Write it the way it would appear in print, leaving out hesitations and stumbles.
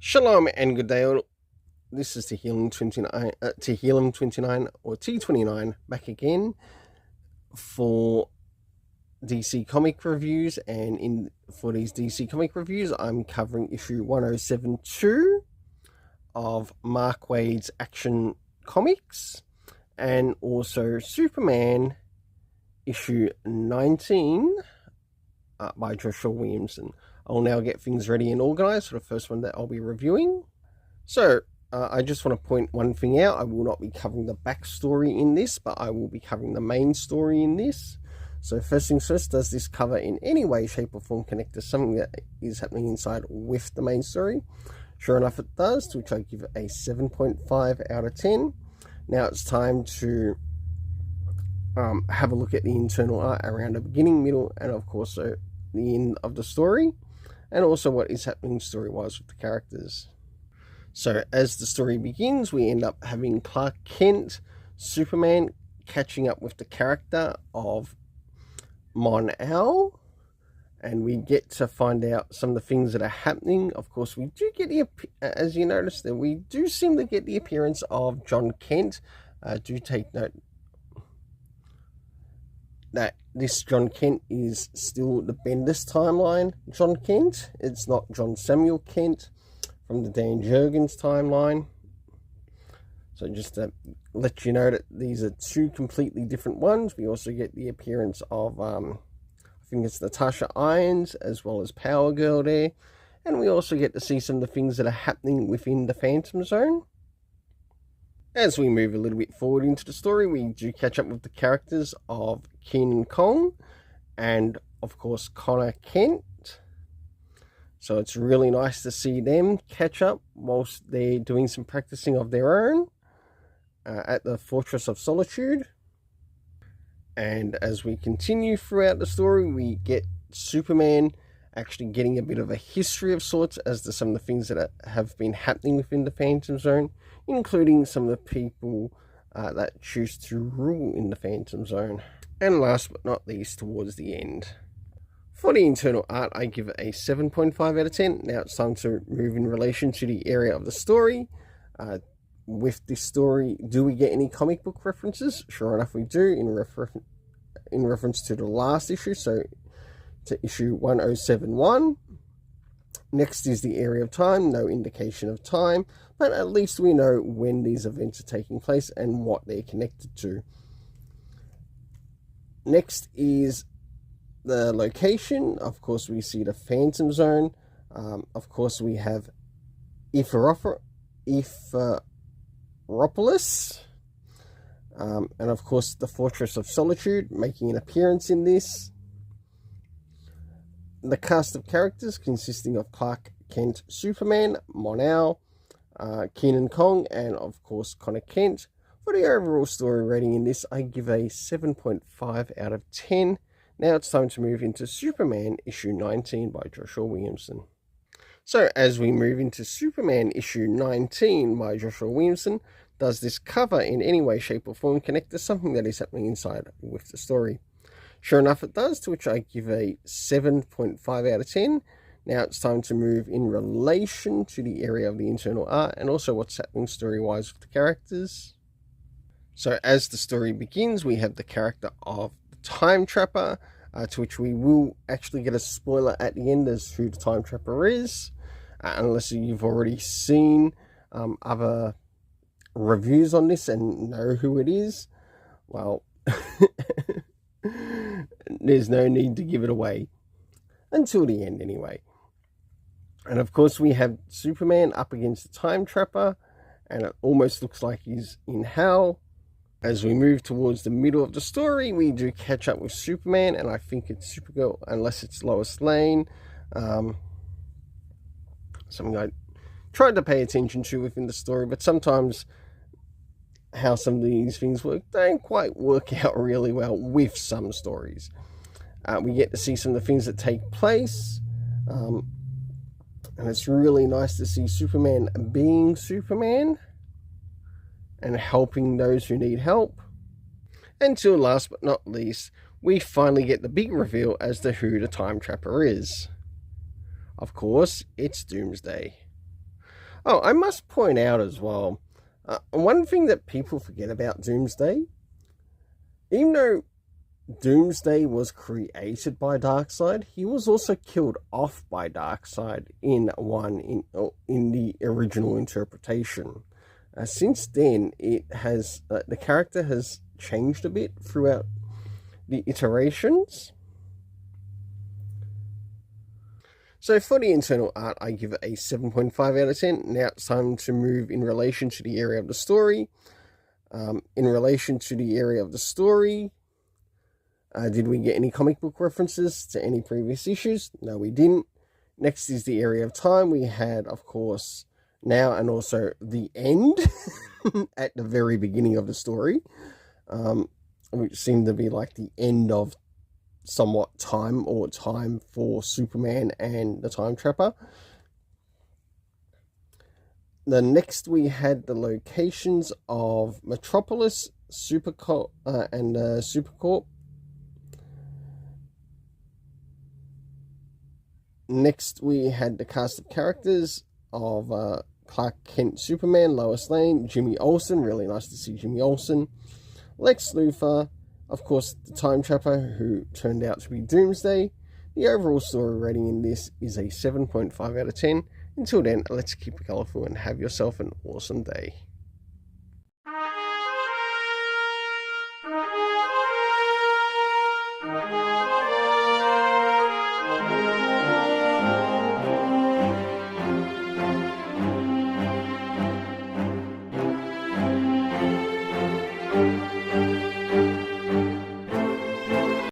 Shalom and good day all. This is Tehillim29 or T29 back again for DC comic reviews, and for these DC comic reviews I'm covering issue 1072 of Mark Waid's Action Comics and also Superman issue 19 by Joshua Williamson. I'll now get things ready and organized for the first one that I'll be reviewing. So, I just want to point one thing out. I will not be covering the backstory in this, but I will be covering the main story in this. So first things first, does this cover in any way, shape or form connect to something that is happening inside with the main story? Sure enough it does, to which I give it a 7.5 out of 10. Now it's time to have a look at the internal art around the beginning, middle, and of course so the end of the story, and also what is happening story-wise with the characters. So as the story begins, we end up having Clark Kent, Superman, catching up with the character of Mon-El, and we get to find out some of the things that are happening. Of course, we do get as you notice, that we do seem to get the appearance of John Kent. Do take note that this John Kent is still the Bendis timeline John Kent. It's not John Samuel Kent from the Dan Jurgens timeline. So just to let you know that these are two completely different ones. We also get the appearance of, I think it's Natasha Irons, as well as Power Girl there. And we also get to see some of the things that are happening within the Phantom Zone. As we move a little bit forward into the story, we do catch up with the characters of Keenan Kong and, of course, Connor Kent. So it's really nice to see them catch up whilst they're doing some practicing of their own at the Fortress of Solitude. And as we continue throughout the story, we get Superman actually getting a bit of a history of sorts as to some of the things that have been happening within the Phantom Zone, including some of the people that choose to rule in the Phantom Zone. And last but not least, towards the end, for the internal art, I give it a 7.5 out of 10. Now it's time to move in relation to the area of the story. With this story, do we get any comic book references? Sure enough, we do, in reference to the last issue, so to issue 1071. Next is the area of time, no indication of time, but at least we know when these events are taking place and what they're connected to. Next is the location. Of course, we see the Phantom Zone. Of course, we have Ephoropolis. And of course, the Fortress of Solitude making an appearance in this. The cast of characters consisting of Clark Kent, Superman, Mon-El, Keenan Kong, and of course Connor Kent. For the overall story rating in this, I give a 7.5 out of 10. Now it's time to move into Superman issue 19 by Joshua Williamson. So as we move into Superman issue 19 by Joshua Williamson, does this cover in any way, shape or form connect to something that is happening inside with the story? Sure enough it does, to which I give a 7.5 out of 10. Now it's time to move in relation to the area of the internal art and also what's happening story-wise with the characters. So as the story begins, we have the character of the Time Trapper, to which we will actually get a spoiler at the end as who the Time Trapper is, unless you've already seen other reviews on this and know who it is. Well, there's no need to give it away until the end anyway. And of course we have Superman up against the Time Trapper, and it almost looks like he's in hell. As we move towards the middle of the story, we do catch up with Superman, and I think it's Supergirl, unless it's Lois Lane. Something I tried to pay attention to within the story, but sometimes how some of these things work don't quite work out really well with some stories. We get to see some of the things that take place, and it's really nice to see Superman being Superman and helping those who need help. Until last but not least, we finally get the big reveal as to who the Time Trapper is. Of course, it's Doomsday. Oh, I must point out as well, one thing that people forget about Doomsday, even though Doomsday was created by Darkseid, he was also killed off by Darkseid in the original interpretation. Since then, the character has changed a bit throughout the iterations. So for the internal art, I give it a 7.5 out of 10. Now it's time to move in relation to the area of the story. In relation to the area of the story, did we get any comic book references to any previous issues? No, we didn't. Next is the area of time. We had, of course, now and also the end at the very beginning of the story, which seemed to be like the end of somewhat time for Superman and the Time Trapper. The next we had the locations of Metropolis, Supercorp, and Supercorp. Next we had the cast of characters of Clark Kent Superman, Lois Lane, Jimmy Olsen, really nice to see Jimmy Olsen, Lex Luthor, of course the Time Trapper, who turned out to be Doomsday. The overall story rating in this is a 7.5 out of 10. Until then, let's keep it colourful and have yourself an awesome day.